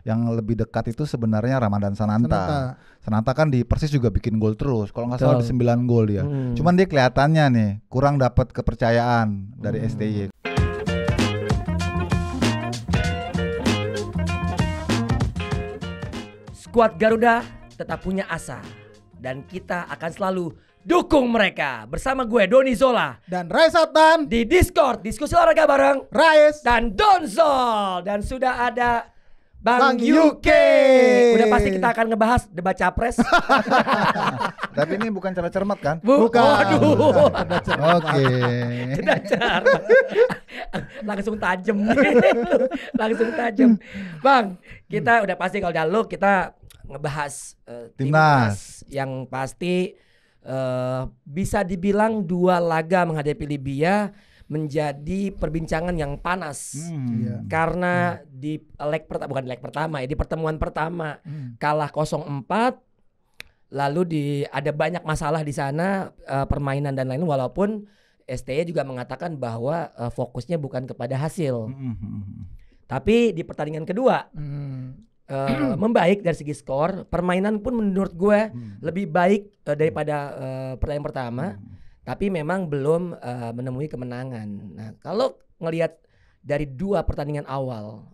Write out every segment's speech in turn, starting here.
Yang lebih dekat itu sebenarnya Ramadan Sananta. Sananta kan di Persis juga bikin gol terus. Kalau nggak salah di 9 gol dia. Cuman dia kelihatannya nih kurang dapat kepercayaan dari STY. Skuad Garuda tetap punya asa dan kita akan selalu dukung mereka. Bersama gue Doni Zola dan Rais Adnan di Discord diskusi olahraga bareng Rais dan Donzol, dan sudah ada Bang UK. Udah pasti kita akan ngebahas debat capres. Tapi ini bukan cara cermat kan? Bukan. Waduh. Oke. Cermat. Langsung tajam. Langsung tajam. Bang, kita udah pasti kalau dialog kita ngebahas timnas yang pasti bisa dibilang 2 laga menghadapi Libya menjadi perbincangan yang panas karena di leg pertama ya, di pertemuan pertama kalah 0-4, lalu ada banyak masalah di sana, permainan dan lain-lain, walaupun STY juga mengatakan bahwa fokusnya bukan kepada hasil. Tapi di pertandingan kedua membaik dari segi skor, permainan pun menurut gue lebih baik daripada pertandingan pertama. Tapi memang belum menemui kemenangan. Nah, kalau ngelihat dari 2 pertandingan awal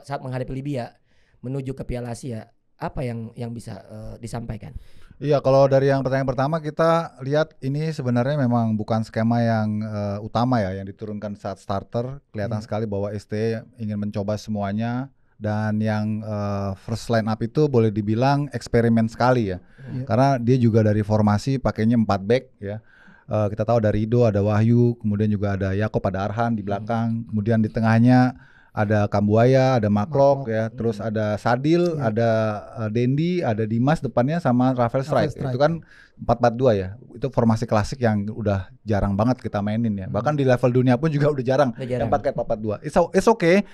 saat menghadapi Libya menuju ke Piala Asia, apa yang bisa disampaikan? Iya, kalau dari yang pertandingan pertama kita lihat ini sebenarnya memang bukan skema yang utama ya yang diturunkan saat starter. Kelihatan sekali bahwa ST ingin mencoba semuanya, dan yang first line up itu boleh dibilang eksperimen sekali ya. Karena dia juga dari formasi pakainya 4 back ya. Kita tahu ada Rido, ada Wahyu, kemudian juga ada Yakob, ada Arhan di belakang, kemudian di tengahnya ada Kambuaya, ada Maklok ya, terus ada Sadil, ada Dendi, ada Dimas depannya sama Rafael Strike. Itu kan 4-4-2 ya. Itu formasi klasik yang udah jarang banget kita mainin ya. Bahkan di level dunia pun juga udah jarang yang pakai 4-4-2. It's okay.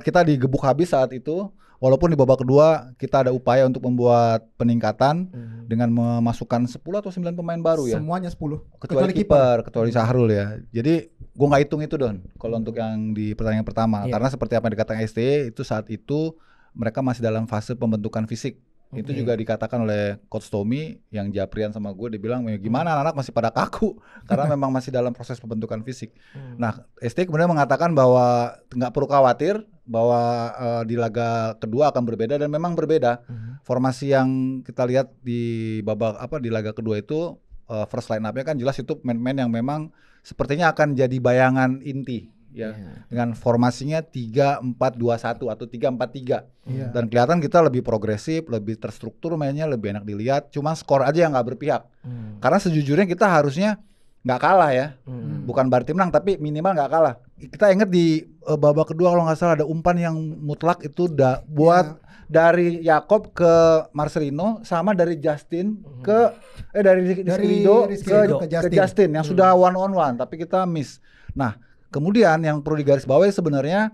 Kita digebuk habis saat itu. Walaupun di babak kedua kita ada upaya untuk membuat peningkatan dengan memasukkan 10 atau 9 pemain baru ya. Semuanya 10. Kecuali kiper, kecuali Sahrul ya. Jadi gue nggak hitung itu Don. Kalau untuk yang di pertandingan pertama, karena seperti apa yang dikatakan ST itu saat itu mereka masih dalam fase pembentukan fisik. Itu juga dikatakan oleh Coach Tommy yang Japrian sama gue, dia bilang gimana anak-anak masih pada kaku karena memang masih dalam proses pembentukan fisik. Nah, ST kemudian mengatakan bahwa nggak perlu khawatir bahwa di laga kedua akan berbeda, dan memang berbeda. Formasi yang kita lihat di di laga kedua itu first line up-nya kan jelas itu pemain-pemain yang memang sepertinya akan jadi bayangan inti. Ya, dengan formasinya 3-4-2-1 atau 3-4-3. Dan kelihatan kita lebih progresif, lebih terstruktur mainnya, lebih enak dilihat. Cuma skor aja yang nggak berpihak. Karena sejujurnya kita harusnya nggak kalah ya, bukan berarti menang, tapi minimal nggak kalah. Kita ingat di babak kedua kalau nggak salah ada umpan yang mutlak itu buat dari Yakob ke Marcelino, sama dari Justin ke dari Rizkydo ke Justin yang sudah one on one, tapi kita miss. Nah, kemudian yang perlu digarisbawahi sebenarnya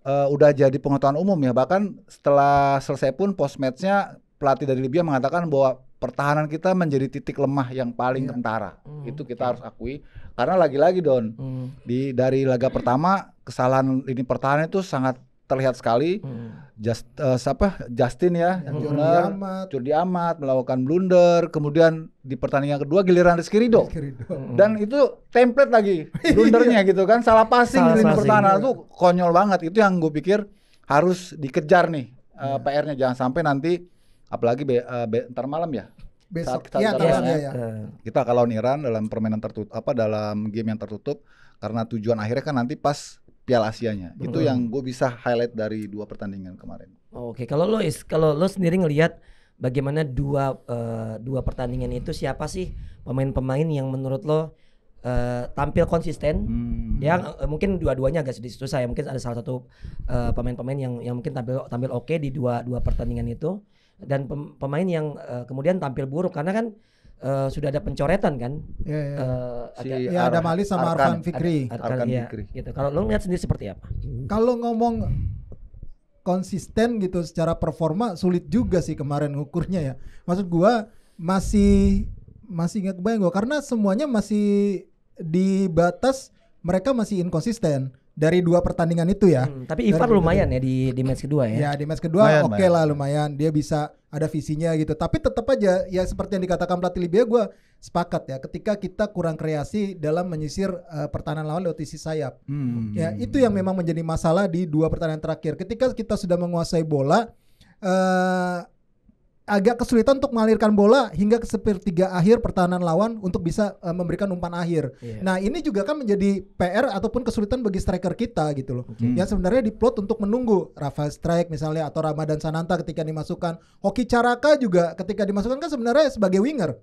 udah jadi pengetahuan umum ya. Bahkan setelah selesai pun post matchnya pelatih dari Libya mengatakan bahwa pertahanan kita menjadi titik lemah yang paling kentara. Itu kita harus akui. Karena lagi-lagi Don, dari laga pertama kesalahan lini pertahanan itu sangat terlihat sekali. Justin ya, Jordi Amat melakukan blunder. Kemudian di pertandingan kedua giliran Rizky Ridho. Dan itu template lagi blundernya gitu kan, salah passing lini pertahanan itu konyol banget. Itu yang gue pikir harus dikejar nih PR-nya, jangan sampai nanti apalagi ntar malam ya. Besok kita kalau Iran dalam permainan tertutup dalam game yang tertutup, karena tujuan akhirnya kan nanti pas Piala Asianya. Itu yang gue bisa highlight dari 2 pertandingan kemarin. Oke, kalau lo sendiri ngelihat bagaimana dua pertandingan itu, siapa sih pemain-pemain yang menurut lo tampil konsisten? Yang mungkin dua-duanya agak sedikit susah ya. Mungkin ada salah satu pemain-pemain yang mungkin tampil oke di dua pertandingan itu, dan pemain yang kemudian tampil buruk karena kan sudah ada pencoretan kan. Ada Mali sama Arfan Fikri. Fikri. Gitu. Kalau lo lihat sendiri seperti apa? Kalau ngomong konsisten gitu secara performa sulit juga sih kemarin ngukurnya ya. Maksud gua masih nggak kebayang gua, karena semuanya masih di batas mereka masih inkonsisten. dari 2 pertandingan itu ya. Tapi Ivan lumayan ya di match kedua ya. Ya di match kedua oke lah lumayan, dia bisa ada visinya gitu. Tapi tetap aja ya seperti yang dikatakan pelatih Libya, gue sepakat ya, ketika kita kurang kreasi dalam menyisir pertahanan lawan lewat sisi sayap. Ya itu yang memang menjadi masalah di 2 pertandingan terakhir. Ketika kita sudah menguasai bola, agak kesulitan untuk mengalirkan bola hingga ke sepertiga akhir pertahanan lawan untuk bisa memberikan umpan akhir. Nah ini juga kan menjadi PR ataupun kesulitan bagi striker kita gitu loh. Yang sebenarnya diplot untuk menunggu Rafael Strike misalnya atau Ramadan Sananta ketika dimasukkan. Hoki Caraka juga ketika dimasukkan kan sebenarnya sebagai winger.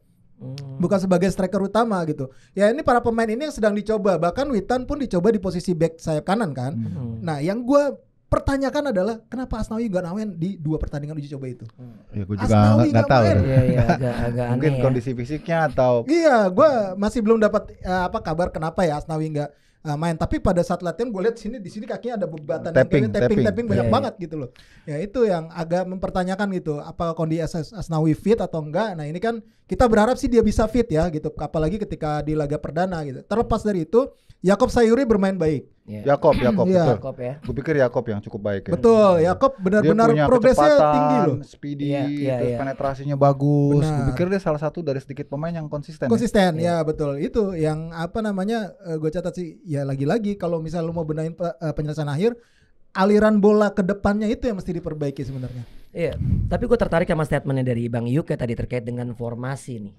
Bukan sebagai striker utama gitu. Ya ini para pemain ini yang sedang dicoba. Bahkan Witan pun dicoba di posisi back sayap kanan kan. Nah yang gue pertanyakan adalah kenapa Asnawi gak main di 2 pertandingan uji coba itu? Ya gue juga nggak tahu. Iya, agak mungkin aneh kondisi fisiknya atau. Iya, gue masih belum dapat kabar kenapa ya Asnawi nggak main. Tapi pada saat latihan gue lihat di sini kakinya ada bebatan tapping banyak banget gitu loh. Ya itu yang agak mempertanyakan gitu. Apakah kondisi Asnawi fit atau enggak? Nah ini kan kita berharap sih dia bisa fit ya gitu. Apalagi ketika di laga perdana gitu. Terlepas dari itu, Yakob Sayuri bermain baik. Yakob betul. Yakob ya. Gue pikir Yakob yang cukup baik ya. Betul, Yakob benar-benar progresnya tinggi loh. Speedy, terus penetrasinya bagus. Gue pikir dia salah satu dari sedikit pemain yang konsisten. Konsisten, ya betul. Itu yang gue catat sih. Ya lagi-lagi kalau misalnya lu mau benahin penyelesaian akhir, aliran bola ke depannya itu yang mesti diperbaiki sebenarnya. Iya, tapi gue tertarik sama statementnya dari Bang Yuke tadi terkait dengan formasi nih.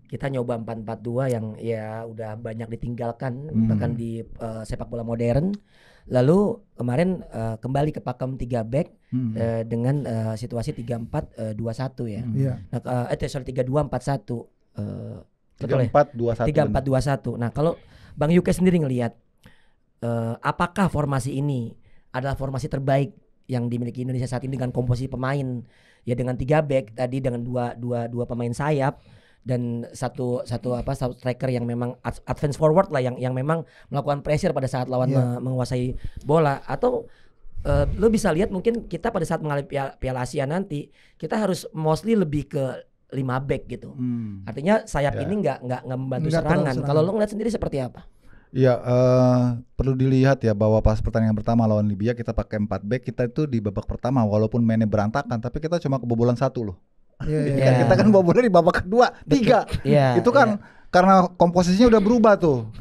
Kita nyoba 4-4-2 yang ya udah banyak ditinggalkan bahkan di sepak bola modern. Lalu kemarin kembali ke pakem 3 back dengan situasi 3-4-2-1 ya. Nah, 3-2-4-1. 3-4-2-1. Nah, kalau Bang Yuke sendiri ngelihat apakah formasi ini adalah formasi terbaik yang dimiliki Indonesia saat ini dengan komposisi pemain ya, dengan 3 back tadi, dengan dua pemain sayap dan satu striker yang memang advance forward lah, yang memang melakukan pressure pada saat lawan menguasai bola. Atau lo bisa lihat mungkin kita pada saat mengalami Piala Asia nanti kita harus mostly lebih ke 5 back gitu. Artinya sayap ini nggak membantu serangan. Kalau lo ngeliat sendiri seperti apa? Iya, perlu dilihat ya bahwa pas pertandingan pertama lawan Libya kita pakai 4 back. Kita itu di babak pertama walaupun mainnya berantakan tapi kita cuma kebobolan 1 loh. Kita kan bobolnya di babak kedua 3. Itu kan karena komposisinya udah berubah tuh.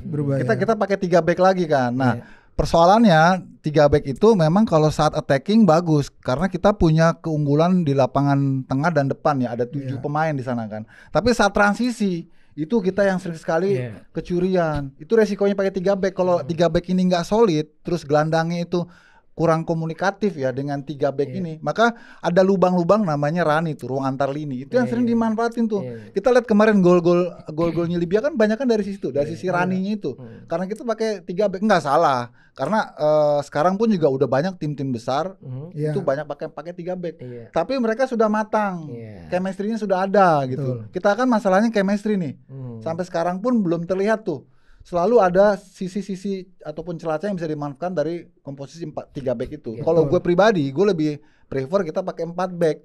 Kita pakai 3 back lagi kan. Nah, persoalannya 3 back itu memang kalau saat attacking bagus karena kita punya keunggulan di lapangan tengah dan depan ya, ada 7 pemain di sana kan. Tapi saat transisi itu kita yang sering sekali kecurian. Itu resikonya pakai 3 back. Kalau 3 back ini nggak solid, terus gelandangnya itu kurang komunikatif ya dengan 3 back ini, maka ada lubang-lubang namanya rani tuh, ruang antar lini. Itu yang sering dimanfaatin tuh. Kita lihat kemarin gol-golnya Libya kan banyak kan dari situ, dari sisi raninya itu. Karena kita pakai 3 back nggak salah. Karena sekarang pun juga udah banyak tim-tim besar itu banyak pakai 3 back. Tapi mereka sudah matang. Chemistry-nya sudah ada gitu. Kita kan masalahnya chemistry nih. Sampai sekarang pun belum terlihat tuh. Selalu ada sisi-sisi ataupun celah-celah yang bisa dimanfaatkan dari komposisi 3 back itu. Kalau gue pribadi, gue lebih prefer kita pakai 4 back.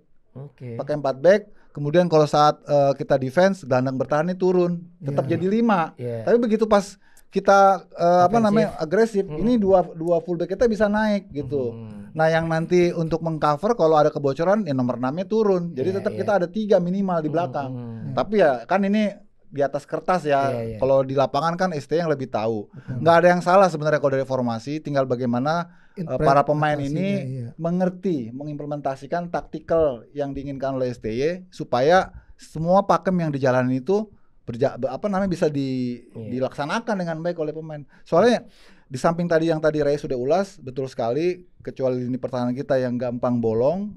Pakai 4 back, kemudian kalau saat kita defense, gelandang bertahannya turun, tetap jadi 5. Tapi begitu pas kita agresif, ini dua fullback kita bisa naik gitu. Nah, yang nanti untuk mengcover kalau ada kebocoran, ya nomor 6-nya turun. Jadi tetap kita ada 3 minimal di belakang. Tapi ya kan ini di atas kertas ya. Kalau di lapangan kan ST yang lebih tahu. Nggak ada yang salah sebenarnya kalau dari formasi, tinggal bagaimana para pemain ini mengerti, mengimplementasikan taktikal yang diinginkan oleh STY supaya semua pakem yang dijalani itu bisa dilaksanakan dengan baik oleh pemain. Soalnya di samping tadi yang tadi Ray sudah ulas, betul sekali, kecuali lini pertahanan kita yang gampang bolong,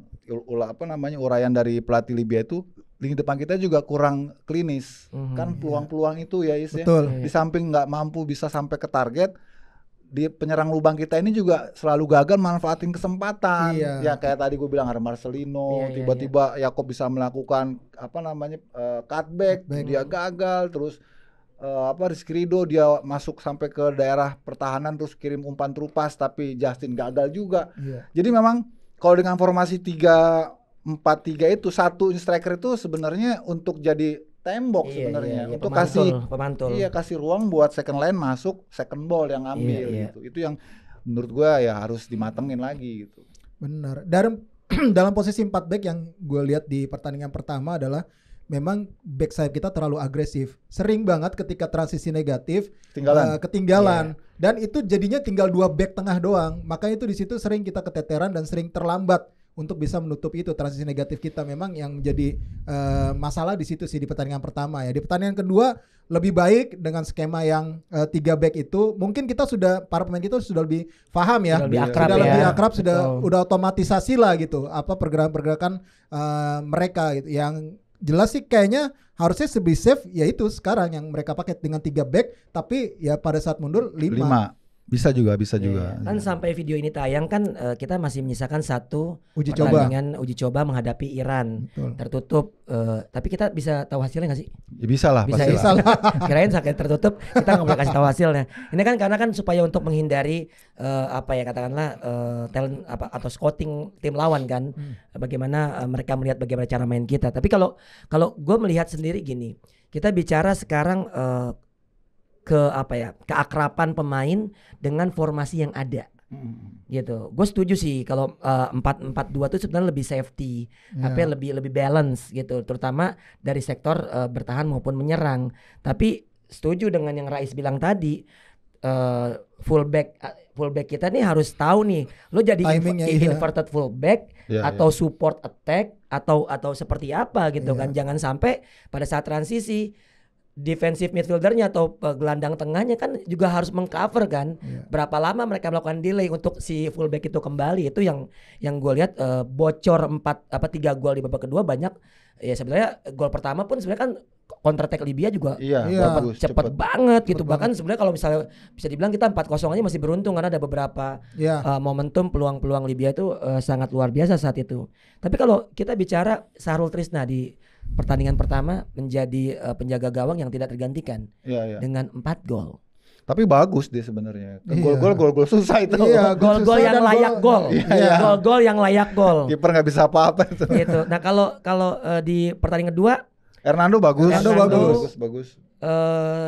uraian dari pelatih Libya itu, lini depan kita juga kurang klinis. Kan peluang-peluang itu ya Is ya. Di samping nggak mampu bisa sampai ke target, di penyerang lubang kita ini juga selalu gagal manfaatin kesempatan. Ya kayak tadi gue bilang ada Marcelino, tiba-tiba Yakob bisa melakukan cutback, dia gagal. Terus Rizky Ridho dia masuk sampai ke daerah pertahanan terus kirim umpan terupas tapi Justin gagal juga. Jadi memang kalau dengan formasi 3-4-3 itu satu striker itu sebenarnya untuk jadi tembok sebenarnya untuk kasih ruang buat second line masuk, second ball yang ambil gitu. Itu yang menurut gua ya harus dimatengin lagi gitu. Benar. Dalam posisi 4 back yang gue lihat di pertandingan pertama adalah memang back sayap kita terlalu agresif. Sering banget ketika transisi negatif ketinggalan. Dan itu jadinya tinggal 2 back tengah doang. Makanya itu di situ sering kita keteteran dan sering terlambat untuk bisa menutup itu transisi negatif kita. Memang yang menjadi masalah di situ sih di pertandingan pertama ya. Di pertandingan kedua lebih baik dengan skema yang 3 back itu. Mungkin kita para pemain kita sudah lebih paham ya. Lebih akrab, udah otomatisasi lah gitu. Apa pergerakan-pergerakan mereka gitu. Yang jelas sih kayaknya harusnya lebih safe yaitu sekarang yang mereka pakai dengan 3 back, tapi ya pada saat mundur 5. Bisa juga. Kan sampai video ini tayang kan kita masih menyisakan satu pertandingan uji coba menghadapi Iran. Betul. Tertutup. Tapi kita bisa tahu hasilnya nggak sih? Ya bisa lah. Kirain sakit tertutup kita nggak boleh kasih tahu hasilnya. Ini kan karena kan supaya untuk menghindari katakanlah talent atau scouting tim lawan kan. Bagaimana mereka melihat bagaimana cara main kita. Tapi kalau gue melihat sendiri gini, kita bicara sekarang keakraban pemain dengan formasi yang ada. Gitu. Gue setuju sih kalau 4-4-2 itu sebenarnya lebih safety, lebih balance gitu, terutama dari sektor bertahan maupun menyerang. Tapi setuju dengan yang Rais bilang tadi, fullback kita nih harus tahu nih, lo jadi inverted fullback atau support attack atau seperti apa gitu kan. Jangan sampai pada saat transisi defensive midfieldernya atau gelandang tengahnya kan juga harus mengcover kan. Berapa lama mereka melakukan delay untuk si fullback itu kembali. Itu yang gue lihat bocor 3 gol di babak kedua banyak. Ya sebenarnya gol pertama pun sebenarnya kan counter attack Libya juga cepet banget gitu. Bahkan sebenarnya kalau misalnya bisa dibilang kita 4-0 aja masih beruntung karena ada beberapa momentum peluang-peluang Libya itu sangat luar biasa saat itu. Tapi kalau kita bicara Sahrul Trisna di pertandingan pertama menjadi penjaga gawang yang tidak tergantikan dengan 4 gol. Tapi bagus dia sebenarnya. Gol-gol susah itu. Gol-gol yang layak gol. Gol-gol yang layak gol. Kiper nggak bisa apa-apa itu. Gitu. Nah kalau di pertandingan kedua Hernando bagus.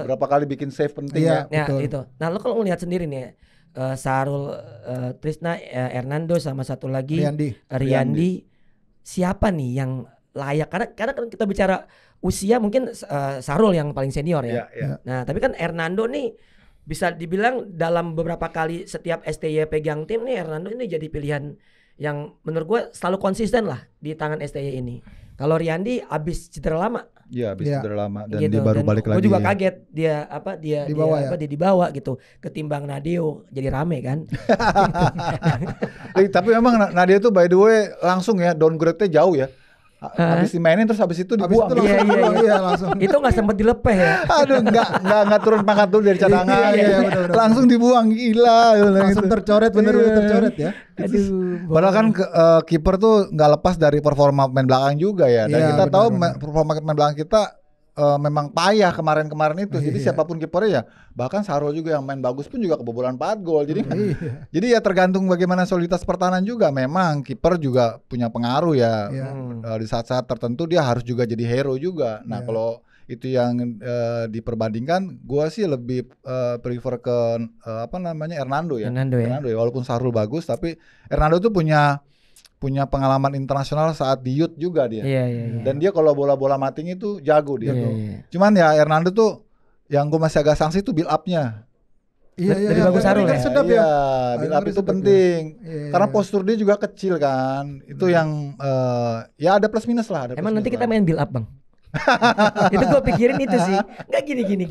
Berapa kali bikin save penting ya. Itu. Nah lo kalau melihat sendiri nih Sahrul Trisna, Hernando sama satu lagi Riyandi. Siapa nih yang layak? Karena kan kita bicara usia mungkin Sahrul yang paling senior ya. Nah tapi kan Hernando nih bisa dibilang dalam beberapa kali setiap STY pegang tim nih, Hernando ini jadi pilihan yang menurut gue selalu konsisten lah di tangan STY ini. Kalau Riyandi abis cedera lama. Iya, abis cedera lama dan gitu. Dia baru balik lagi. Gue juga kaget dia dibawa gitu ketimbang Nadeo, jadi rame kan. Tapi memang Nadeo tuh by the way langsung ya downgrade-nya jauh ya. Habis dimainin terus habis itu dibuang. Iya, langsung. Itu nggak sempat dilepeh ya. Aduh, nggak turun pangkat dulu dari cadangan. Betul. Langsung dibuang, gila. Langsung tercoret, bener-bener tercoret ya. Aduh. Padahal kan kiper tuh nggak lepas dari performa pemain belakang juga ya. Dan kita tahu performa pemain belakang kita memang payah kemarin itu. Jadi siapapun kipernya ya, bahkan Sahrul juga yang main bagus pun juga kebobolan 4 gol. Jadi ya tergantung bagaimana soliditas pertahanan juga. Memang kiper juga punya pengaruh ya. Di saat-saat tertentu dia harus juga jadi hero juga. Nah, kalau itu yang diperbandingkan, gua sih lebih prefer ke Hernando ya. Hernando ya. Walaupun Sahrul bagus, tapi Hernando tuh punya pengalaman internasional saat di youth juga dia. Dan dia kalau bola-bola mating itu jago dia. Cuman ya Hernando tuh yang gue masih agak sanksi tuh build up-nya. Lebih bagus Sahrul ya. Build up itu penting. Karena postur dia juga kecil kan. Itu yang ya ada plus minus lah. Emang nanti kita main build up, Bang. Itu gue pikirin itu sih. Enggak gini.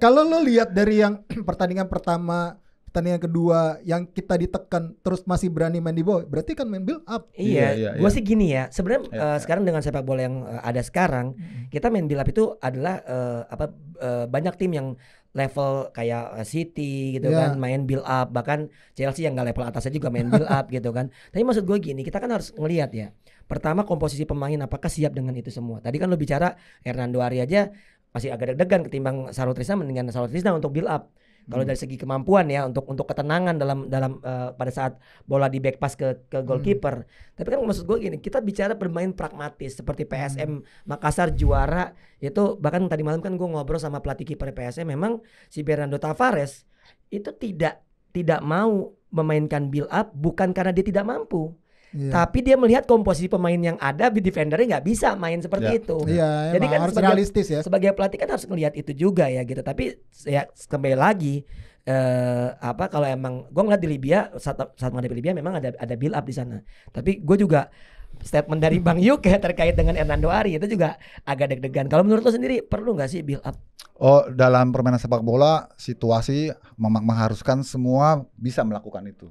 Kalau lo lihat dari yang pertandingan pertama, pertandingan kedua yang kita ditekan terus masih berani main di bawah, berarti kan main build up. Iya. Gue sih gini ya. Sebenarnya sekarang dengan sepak bola yang ada sekarang, kita main build up itu adalah banyak tim yang level kayak City gitu kan main build up, bahkan Chelsea yang nggak level atasnya juga main build up gitu kan. Tapi maksud gue gini, kita kan harus ngelihat ya. Pertama komposisi pemain apakah siap dengan itu semua. Tadi kan lo bicara Hernando Ari aja masih agak deg-degan ketimbang Sahrul Trisna, mendingan Sahrul Trisna untuk build up. Kalau dari segi kemampuan ya untuk ketenangan dalam pada saat bola di back pass ke goalkeeper. Tapi kan maksud gue gini, kita bicara bermain pragmatis seperti PSM Makassar juara itu, bahkan tadi malam kan gue ngobrol sama pelatih kiper PSM, memang si Fernando Tavares itu tidak mau memainkan build up bukan karena dia tidak mampu. Tapi dia melihat komposisi pemain yang ada, defendernya nggak bisa main seperti itu. Jadi kan harus realistis ya. Sebagai pelatih kan harus melihat itu juga ya gitu. Tapi ya kembali lagi kalau emang gue ngeliat di Libya saat menghadapi Libya memang ada build up di sana. Tapi gue juga statement dari Bang Yuk ya terkait dengan Hernando Ari itu juga agak deg-degan. Kalau menurut lo sendiri perlu nggak sih build up? Oh, dalam permainan sepak bola situasi mengharuskan semua bisa melakukan itu.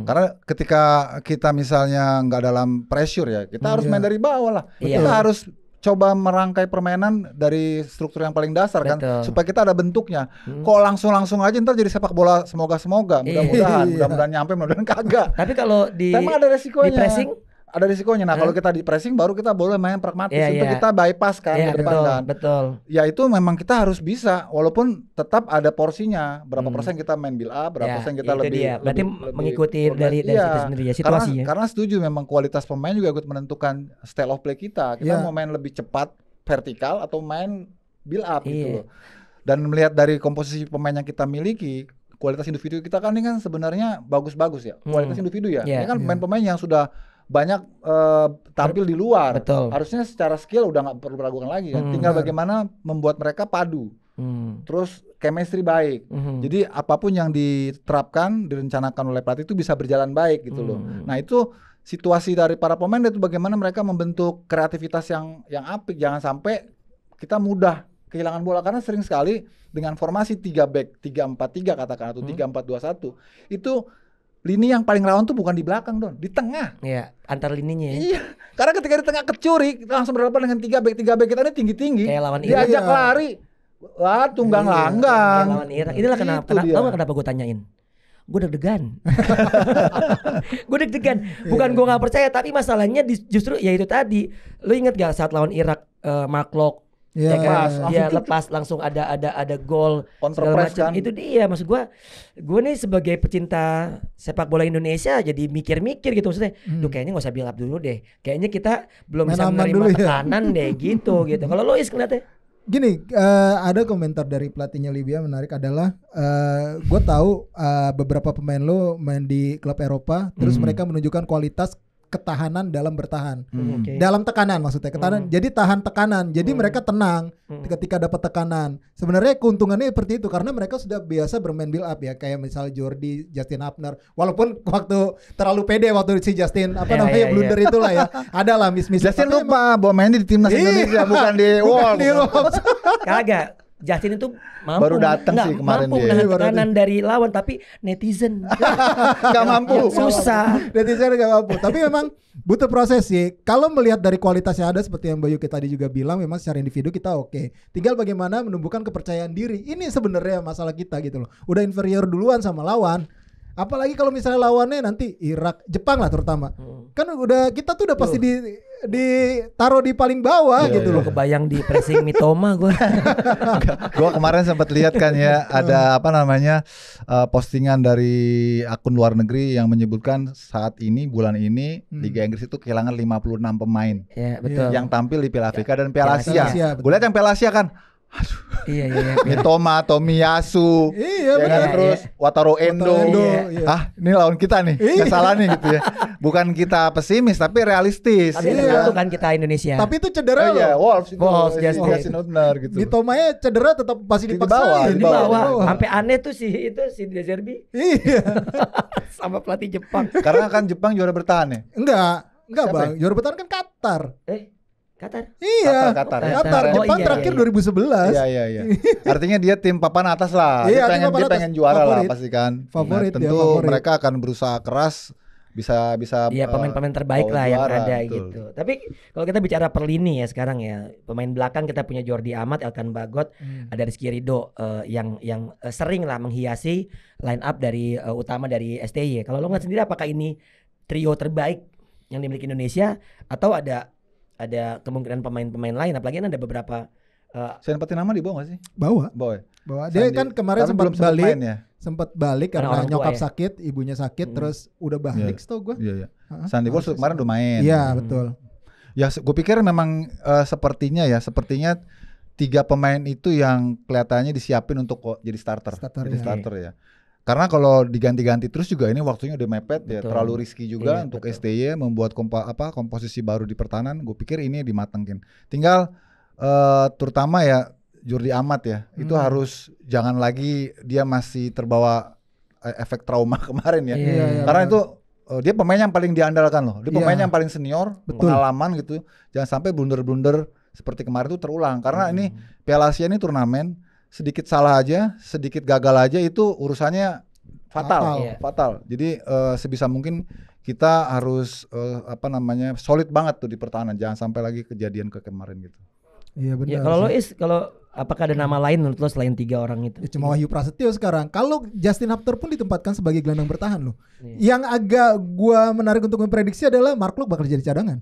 Karena ketika kita misalnya nggak dalam pressure ya, kita harus main dari bawah lah. Kita harus coba merangkai permainan dari struktur yang paling dasar kan, supaya kita ada bentuknya. Kok langsung aja ntar jadi sepak bola semoga mudah-mudahan nyampe, mudah-mudahan kagak. Tapi kalau memang ada resikonya. Di pressing ada risikonya. Nah, kalau kita di pressing baru kita boleh main pragmatis untuk kita bypass kan ke depan kan. Betul. Ya itu memang kita harus bisa, walaupun tetap ada porsinya. Berapa persen kita main build up, berapa persen kita lebih. Berarti mengikuti dari situ sendiri ya situasinya. Karena setuju memang kualitas pemain juga ikut menentukan style of play kita. Kita mau main lebih cepat vertikal atau main build up gitu loh. Dan melihat dari komposisi pemain yang kita miliki, kualitas individu kita kan ini kan sebenarnya bagus-bagus ya. Kualitas individu ya. Ini kan pemain-pemain yang sudah banyak tampil di luar. Betul. Harusnya secara skill udah nggak perlu diragukan lagi kan. Tinggal bagaimana membuat mereka padu. Terus chemistry baik. Jadi apapun yang diterapkan, direncanakan oleh pelatih itu bisa berjalan baik gitu loh. Nah, itu situasi dari para pemain itu bagaimana mereka membentuk kreativitas yang apik. Jangan sampai kita mudah kehilangan bola, karena sering sekali dengan formasi 3 back 3-4-3 katakan atau 3-4-2-1 itu lini yang paling rawan tuh bukan di belakang, Don, di tengah. Iya, antar lininya ya. Iya, karena ketika di tengah kecuri, kita langsung berhadapan dengan 3 back kita ini tinggi-tinggi. Kayak lawan Irak. Diajak lari. Wah, tunggang langgang. Lawan Irak. Inilah kenapa gue tanyain. Gue deg-degan. Gue deg-degan. Bukan gue gak percaya, tapi masalahnya justru ya itu tadi. Lu inget gak saat lawan Irak, Mark Locke dia lepas langsung ada gol segala macam. Kan? Itu dia maksud gue nih sebagai pecinta sepak bola Indonesia jadi mikir-mikir gitu, maksudnya kayaknya nggak usah build up dulu deh, kayaknya kita belum bisa menerima tekanan deh gitu. Kalau lo ngeliatnya gini, ada komentar dari pelatihnya Libya menarik adalah gue tahu beberapa pemain lo main di klub Eropa, terus mereka menunjukkan kualitas ketahanan dalam bertahan, dalam tekanan maksudnya ketahanan. Jadi tahan tekanan, jadi mereka tenang ketika dapat tekanan. Sebenarnya keuntungannya seperti itu karena mereka sudah biasa bermain build up ya, kayak misalnya Jordi, Justin Hapner. Walaupun waktu terlalu pede waktu si Justin blunder itulah ya, ada lah miss. Justin lupa bahwa main di timnas Indonesia bukan di Wolves. Kagak. Justin itu mampu, baru datang sih kemarin mampu menahan tekanan dari lawan, tapi netizen nggak mampu, susah. Netizen nggak mampu. Tapi memang butuh proses sih. Kalau melihat dari kualitas yang ada seperti yang Bayu tadi juga bilang, memang secara individu kita oke. Tinggal bagaimana menumbuhkan kepercayaan diri. Ini sebenarnya masalah kita gitu loh. Udah inferior duluan sama lawan. Apalagi kalau misalnya lawannya nanti Irak, Jepang lah terutama. Kan kita tuh udah pasti ditaruh di paling bawah gitu loh. Kebayang di pressing Mitoma gue. Gue kemarin sempat lihat kan ya, ada postingan dari akun luar negeri yang menyebutkan saat ini bulan ini Liga Inggris itu kehilangan 56 pemain. Iya, betul. Yang tampil di Piala Afrika dan Piala Asia. Gue lihat yang Piala Asia kan, Iya. Mitoma, Tomiyasu, terus Wataru Endo. Ini lawan kita nih, nggak salah nih gitu ya. Bukan kita pesimis tapi realistis. Tapi itu kan kita Indonesia. Tapi itu cedera loh. Wolves, Justin Hapner gitu. Mitomanya cedera tetap masih dipaksain di bawah. Sampai aneh tuh si De Zerbi. Iya. Sama pelatih Jepang. Karena kan Jepang juara bertahan ya? Enggak Bang. Juara bertahan kan Qatar. Qatar. Iya. Qatar. Jepang terakhir 2011. Iya. Artinya dia tim papan atas lah. Dia pengen juara lah pasti kan. Favorit. Tentu mereka akan berusaha keras bisa pemain-pemain terbaik lah yang ada betul. Gitu. Tapi kalau kita bicara per lini ya sekarang ya, pemain belakang kita punya Jordi Amat, Elkan Bagot, ada Rizky Ridho yang sering lah menghiasi line up dari utama dari STY. Kalau lo ngeliat sendiri apakah ini trio terbaik yang dimiliki Indonesia atau ada kemungkinan pemain-pemain lain, apalagi ada beberapa Saya nempatin nama di bawah gak sih? Bawah. Bahwa dia kan kemarin sempat balik karena nyokap sakit, ibunya sakit, terus udah balik setahu gue. Iya. Sandy Walsh kemarin udah main. Iya betul. Ya gue pikir memang sepertinya 3 pemain itu yang kelihatannya disiapin untuk jadi starter ya. Karena kalau diganti-ganti terus juga ini waktunya udah mepet ya, terlalu risky juga untuk STY membuat komposisi baru di pertahanan. Gue pikir ini dimatengin. Tinggal terutama ya Jordi Amat ya, itu harus jangan lagi dia masih terbawa efek trauma kemarin ya. Karena itu dia pemain yang paling diandalkan loh. Dia pemain yang paling senior, pengalaman gitu. Jangan sampai blunder-blunder seperti kemarin itu terulang. Karena ini Piala Asia ini turnamen, sedikit salah aja, sedikit gagal aja itu urusannya fatal. Jadi sebisa mungkin kita harus solid banget tuh di pertahanan. Jangan sampai lagi kejadian kemarin gitu. Iya benar. Ya, kalau apakah ada nama lain menurut lo selain 3 orang itu? Ya, cuma Wahyu Prasetyo sekarang. Kalau Justin Hapner pun ditempatkan sebagai gelandang bertahan loh. Yang agak gua menarik untuk memprediksi adalah Mark Klok bakal jadi cadangan.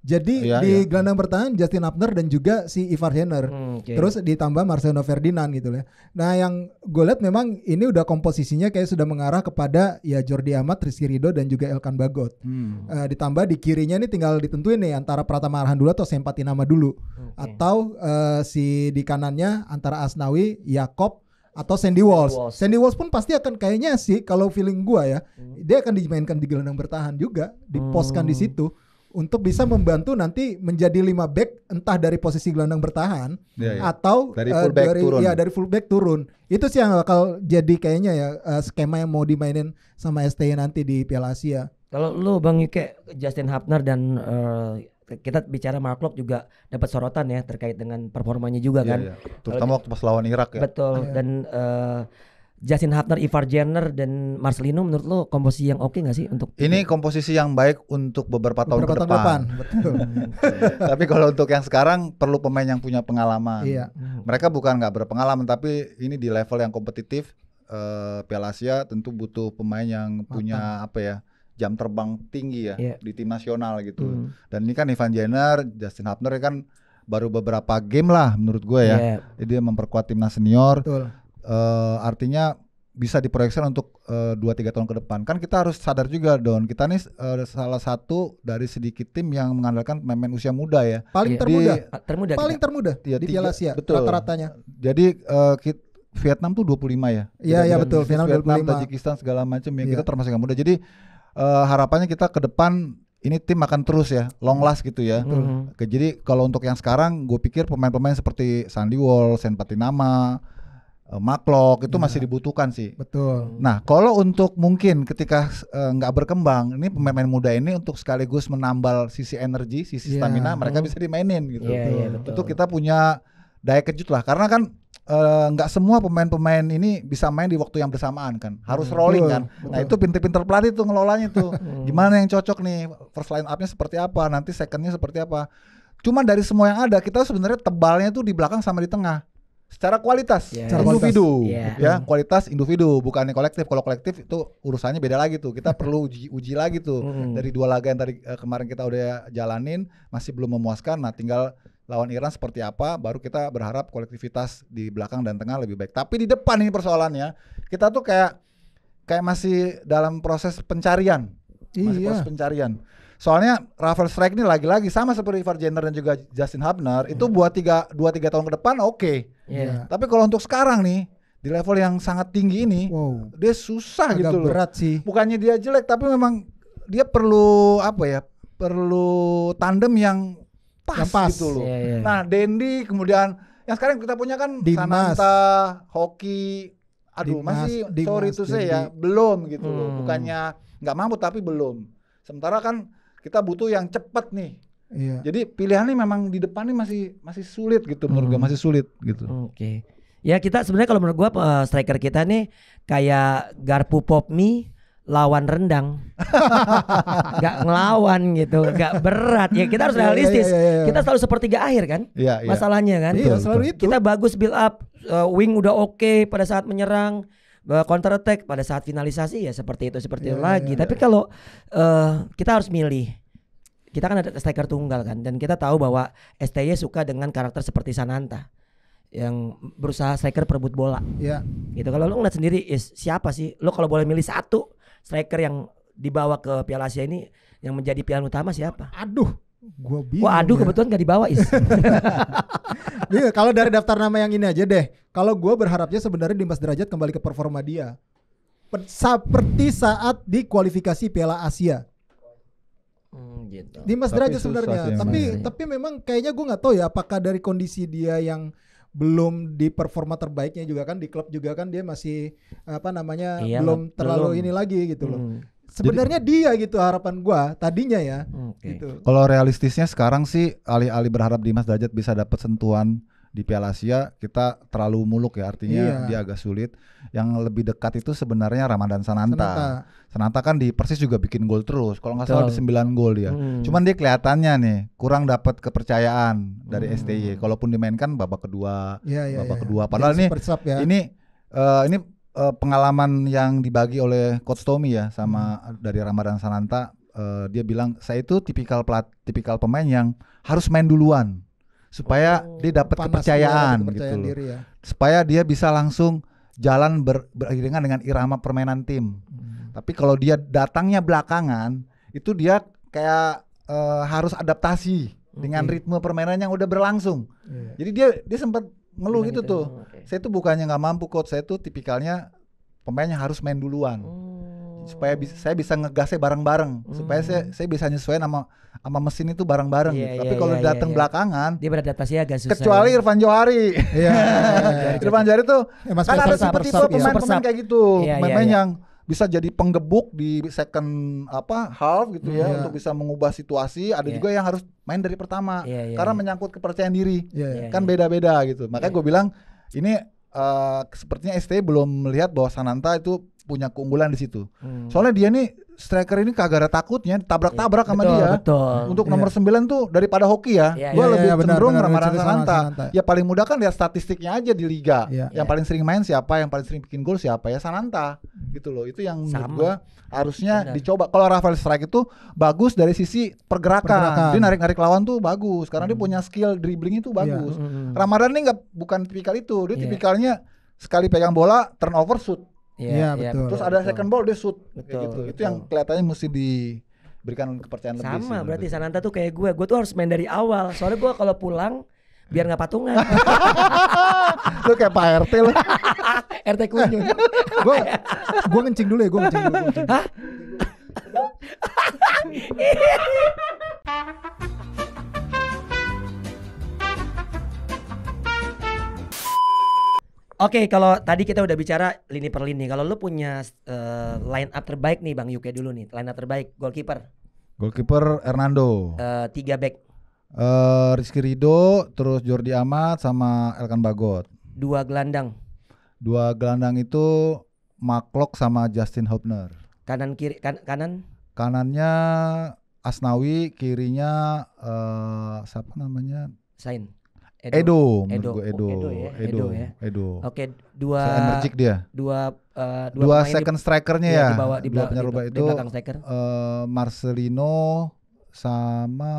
Jadi di gelandang bertahan Justin Hapner dan juga si Ivar Jenner. Terus ditambah Marcelo Ferdinand gitu ya. Nah yang gue lihat memang ini udah komposisinya kayak sudah mengarah kepada ya Jordi Amat, Rizky Ridho dan juga Elkan Bagot. Ditambah di kirinya ini tinggal ditentuin nih antara Pratama Arhan dulu atau Sempati Nama dulu. Atau si di kanannya antara Asnawi, Yakob atau Sandy Walsh. Sandy Walsh pun pasti akan kayaknya sih kalau feeling gua ya, dia akan dimainkan di gelandang bertahan juga, diposkan di situ. Untuk bisa membantu nanti menjadi 5 back entah dari posisi gelandang bertahan atau dari fullback turun. Ya dari fullback turun. Itu sih yang bakal jadi kayaknya ya skema yang mau dimainin sama STY nanti di Piala Asia. Kalau lu Bang Yuke, Justin Hapner dan kita bicara Mark Klok juga dapat sorotan ya terkait dengan performanya juga kan. Terutama waktu pas lawan Irak ya. Betul. Dan Justin Hapner, Ivar Jenner dan Marcelino menurut lo komposisi yang oke nggak sih untuk ini komposisi yang baik untuk beberapa tahun ke depan. Betul. Tapi kalau untuk yang sekarang perlu pemain yang punya pengalaman. Mereka bukan nggak berpengalaman tapi ini di level yang kompetitif Piala Asia tentu butuh pemain yang punya jam terbang tinggi ya di tim nasional gitu. Dan ini kan Ivar Jenner, Justin Hapner kan baru beberapa game lah menurut gue ya. Jadi dia memperkuat timnas senior. Betul. Artinya bisa diproyeksikan untuk 2-3 tahun ke depan. Kan kita harus sadar juga Don, kita nih salah satu dari sedikit tim yang mengandalkan pemain usia muda ya. Paling termuda di Piala Asia rata-ratanya. Jadi Vietnam tuh 25 ya. Iya betul, Vietnam 25. Tajikistan segala macam ya. Kita termasuk yang muda. Jadi harapannya kita ke depan ini tim akan terus ya long last gitu ya. Jadi kalau untuk yang sekarang gue pikir pemain-pemain seperti Sandy Walsh, Sempati Nama, Mark Klok itu masih dibutuhkan sih. Betul. Nah kalau untuk mungkin ketika nggak berkembang, ini pemain-pemain muda ini untuk sekaligus menambal sisi energi, sisi stamina, mereka bisa dimainin gitu. Itu kita punya daya kejut lah. Karena kan nggak semua pemain-pemain ini bisa main di waktu yang bersamaan kan. Harus rolling kan. Nah itu pinter-pinter pelatih tuh ngelolanya tuh. Gimana yang cocok nih? First line up-nya seperti apa? Nanti second-nya seperti apa? Cuma dari semua yang ada kita sebenarnya tebalnya tuh di belakang sama di tengah. Secara kualitas, individu, kualitas individu, bukannya kolektif. Kalau kolektif itu urusannya beda lagi tuh. Kita perlu uji lagi tuh. Dari 2 laga yang tadi kemarin kita udah jalanin, masih belum memuaskan. Nah, tinggal lawan Iran seperti apa, baru kita berharap kolektivitas di belakang dan tengah lebih baik. Tapi di depan ini persoalannya, kita tuh kayak masih dalam proses pencarian, proses pencarian. Soalnya Rafael Strijk ini lagi-lagi sama seperti Ivar Jenner dan juga Justin Hapner itu buat 2-3 tahun ke depan oke. Tapi kalau untuk sekarang nih di level yang sangat tinggi ini dia susah agak gitu loh. Berat sih. Bukannya dia jelek tapi memang dia perlu perlu tandem yang pas gitu loh. Nah, Dendi kemudian yang sekarang kita punya kan Dimas. Sananta, Hoki, masih sorry to say ya, belum gitu loh. Bukannya nggak mampu tapi belum. Sementara kan kita butuh yang cepat nih. Jadi pilihannya memang di depan nih masih sulit gitu menurut gue, masih sulit gitu. Oke. Ya kita sebenarnya kalau menurut gue striker kita nih kayak Garpu Popmi lawan rendang. Gak ngelawan gitu, gak berat ya. Kita harus realistis. Kita selalu sepertiga akhir kan? Masalahnya kan? Selalu itu. Kita bagus build up, wing udah oke pada saat menyerang, counter attack pada saat finalisasi ya seperti itu lagi. Tapi kalau kita harus milih, kita kan ada striker tunggal kan, dan kita tahu bahwa STY suka dengan karakter seperti Sananta yang berusaha striker perebut bola. Iya. Gitu. Kalau lu ngeliat sendiri siapa sih? Lu kalau boleh milih satu striker yang dibawa ke Piala Asia ini yang menjadi pilihan utama siapa? Aduh, gua bingung. Wah, kebetulan gak dibawa Is. Kalau dari daftar nama yang ini aja deh. Kalau gua berharapnya sebenarnya Dimas Derajat kembali ke performa dia. Seperti saat di kualifikasi Piala Asia. Gitu. Dimas Derajat sebenarnya. Tapi memang kayaknya gua nggak tahu ya apakah dari kondisi dia yang belum di performa terbaiknya juga kan di klub juga kan dia masih belum terlalu ini lagi gitu loh. Sebenarnya dia gitu harapan gua tadinya ya. Gitu. Kalau realistisnya sekarang sih alih-alih berharap Dimas Derajat bisa dapat sentuhan di Piala Asia, kita terlalu muluk ya, artinya dia agak sulit. Yang lebih dekat itu sebenarnya Ramadan Sananta. Sananta kan di Persis juga bikin gol terus. Kalau nggak salah di 9 gol dia. Cuman dia kelihatannya nih kurang dapat kepercayaan dari STY. Kalaupun dimainkan babak kedua, kedua. Padahal ini pengalaman yang dibagi oleh Coach Tommy ya sama dari Ramadan Sananta. Dia bilang saya itu tipikal pemain yang harus main duluan supaya dia dapat kepercayaan gitu loh. Supaya dia bisa langsung jalan beriringan dengan irama permainan tim. Tapi kalau dia datangnya belakangan, itu dia kayak harus adaptasi dengan ritme permainan yang udah berlangsung. Jadi dia sempat ngeluh gitu tuh. Saya tuh bukannya nggak mampu coach, saya tuh tipikalnya pemain yang harus main duluan. Supaya saya bisa ngegasnya bareng-bareng, supaya saya bisa nyesuaiin sama mesin itu bareng-bareng gitu. Tapi kalau datang belakangan dia beradaptasi agak susah. Kecuali Irfan Johari. Irfan Johari tuh kan ada tipe pemain kayak gitu. Pemain yang bisa jadi penggebuk di second half gitu ya untuk bisa mengubah situasi. Ada juga yang harus main dari pertama karena menyangkut kepercayaan diri. Kan beda-beda gitu. Makanya gue bilang ini sepertinya ST belum melihat bahwa Sananta itu punya keunggulan di situ. Soalnya dia nih striker ini kagak ada takutnya, tabrak-tabrak sama dia. Untuk nomor 9 tuh daripada hoki ya. Gua lebih cenderung Ramadan Sananta. Ya paling mudah kan lihat statistiknya aja di liga. Yang paling sering main siapa, yang paling sering bikin gol siapa ya Sananta. Gitu loh. Itu yang menurut gua harusnya dicoba. Kalau Rafael Strike itu bagus dari sisi pergerakan. Dia narik-narik lawan tuh bagus karena dia punya skill dribbling itu bagus. Ramadan ini bukan tipikal itu. Dia tipikalnya sekali pegang bola turnover shoot. Betul. Terus ada second ball dia shoot gitu. Itu yang kelihatannya mesti diberikan kepercayaan lebih. Sama berarti Sananta tuh kayak gue tuh harus main dari awal. Soalnya gue kalau pulang biar nggak patungan. Lu kayak Pak RT lu. RT Kunyun. Gue ngencing dulu ya, gue ngencing dulu. Hah? Oke, kalau tadi kita udah bicara lini per lini. Kalau lu punya line up terbaik nih Bang Yuke dulu nih. Line up terbaik goalkeeper. Goalkeeper Hernando. 3 back. Rizky Ridho, terus Jordi Amat sama Elkan Bagot. 2 gelandang. 2 gelandang itu Mark sama Justin Hubner. Kanan kiri kanan? Kanannya Asnawi, kirinya siapa namanya? Sain. Edo. Oke, 2 energik dia. 2 second strikernya ya. Di belakang striker. Marcelino sama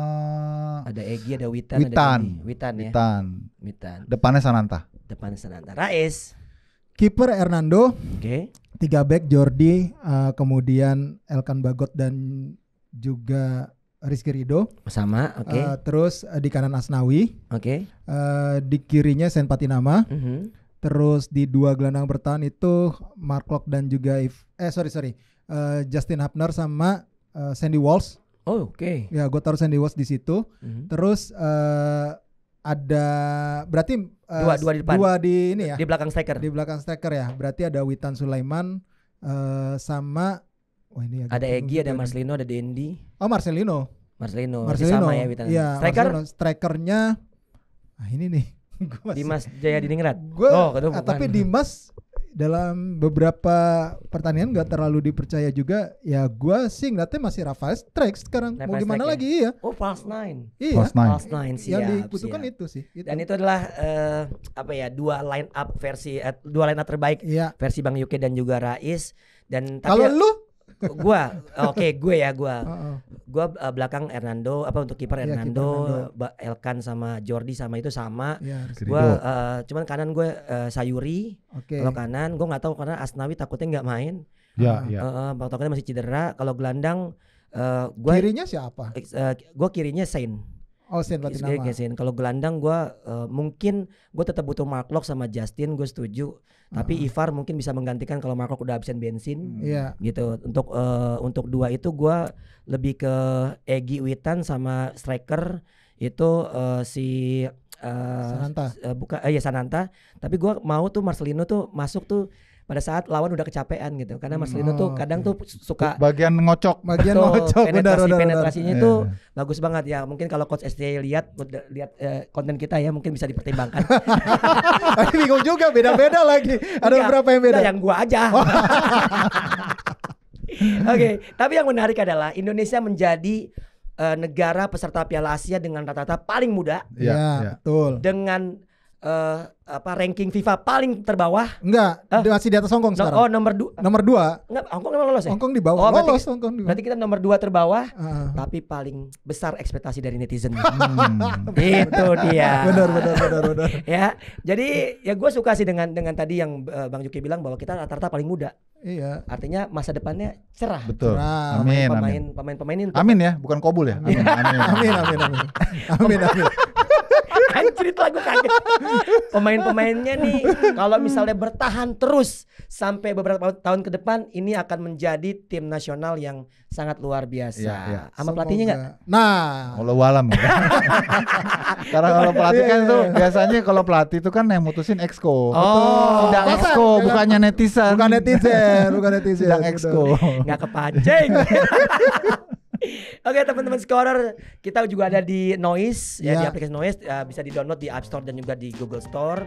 ada Egy, ada Witan. Depannya Sananta. Rais. Kiper Hernando. Oke. 3 back Jordi, kemudian Elkan Bagot dan juga Rizky Ridho sama, oke. Terus di kanan Asnawi, oke. Di kirinya Sen Patinama, terus di 2 gelandang bertahan itu Mark Locke dan juga Justin Hubner sama Sandy Walsh. Oh, oke. Ya, gue taruh Sandy Walsh di situ. Terus ada berarti dua di depan. 2 di ini ya. Di belakang striker. Di belakang striker ya. Berarti ada Witan Sulaiman sama ada Egy, ada Marcelino, ada Dendi. Oh, Marcelino. Sama ya Witan. Iya, strikernya ini nih. Dimas Jaya Diningrat. Tapi Dimas dalam beberapa pertandingan gak terlalu dipercaya juga. Ya gue sih ngeliatnya masih Rafael Strike sekarang. Mau gimana lagi ya? Oh, False 9. Iya. False 9 siap. Yang dibutuhkan itu sih. Dan itu adalah 2 line up versi 2 line up terbaik versi Bang Yuke dan juga Rais. Dan kalau lu Gua belakang Hernando, untuk kiper Hernando, Elkan sama Jordi sama itu sama. Gua cuman kanan gue Sayuri. Kalau kanan gue nggak tahu karena Asnawi takutnya nggak main. Takutnya masih cedera. Kalau gelandang gua kirinya siapa? Gua kirinya Sain. Sain berarti nama. Kalau gelandang gue mungkin gue tetap butuh Mark Locke sama Justin, gue setuju. Tapi Ivar mungkin bisa menggantikan kalau Mark Locke udah absen bensin. Gitu. Untuk dua itu gue lebih ke Egy Witan sama striker itu si Sananta. Sananta. Tapi gue mau tuh Marcelino tuh masuk tuh pada saat lawan udah kecapean gitu, karena Marcelino tuh kadang tuh suka bagian ngocok, penetrasinya itu bagus banget ya. Mungkin kalau coach ST lihat konten kita ya, mungkin bisa dipertimbangkan. Bingung juga, beda-beda lagi. Ada berapa yang beda? Yang gua aja. Oke, tapi yang menarik adalah Indonesia menjadi negara peserta Piala Asia dengan rata-rata paling muda. Iya, betul. Dengan ranking FIFA paling terbawah? Enggak, masih di atas Hongkong sekarang. Nomor 2. Enggak, Hongkong memang lolos ya? Hongkong di bawah. Berarti kita nomor 2 terbawah, tapi paling besar ekspektasi dari netizen. Itu dia. Benar. Ya, jadi ya gue suka sih dengan tadi yang Bang Juki bilang bahwa kita rata-rata paling muda. Iya. Artinya masa depannya cerah. Betul. Cerah. Pemain ini. Amin ya, bukan Kobul ya. Amin. Anjir, itu lagu kaget. Pemain-pemainnya nih kalau misalnya bertahan terus sampai beberapa tahun ke depan, ini akan menjadi tim nasional yang sangat luar biasa. Sama pelatihnya enggak? Nah, Wallahu alam. Karena kalau pelatih kan itu biasanya kalau pelatih itu kan yang mutusin exco. Sidang exco, bukannya netizen. Bukan netizen. Sidang exco. Enggak kepancing. Oke, teman-teman Scorer, kita juga ada di Noise di aplikasi Noise, bisa di-download di App Store dan juga di Google Store.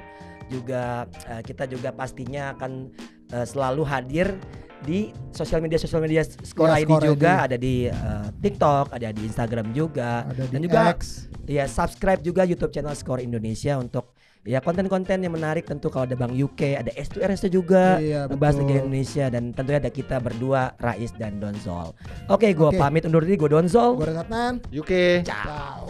Juga kita juga pastinya akan selalu hadir di sosial media Score ID juga, ada di TikTok, ada di Instagram juga, ada dan di juga X. Subscribe juga YouTube channel Score Indonesia untuk konten-konten yang menarik. Tentu kalau ada Bang UK, ada S2RS juga ngebahas Liga Indonesia, dan tentunya ada kita berdua, Rais dan Donzol. Oke, gue pamit undur diri, gue Donzol, gue Renatan, UK. ciao.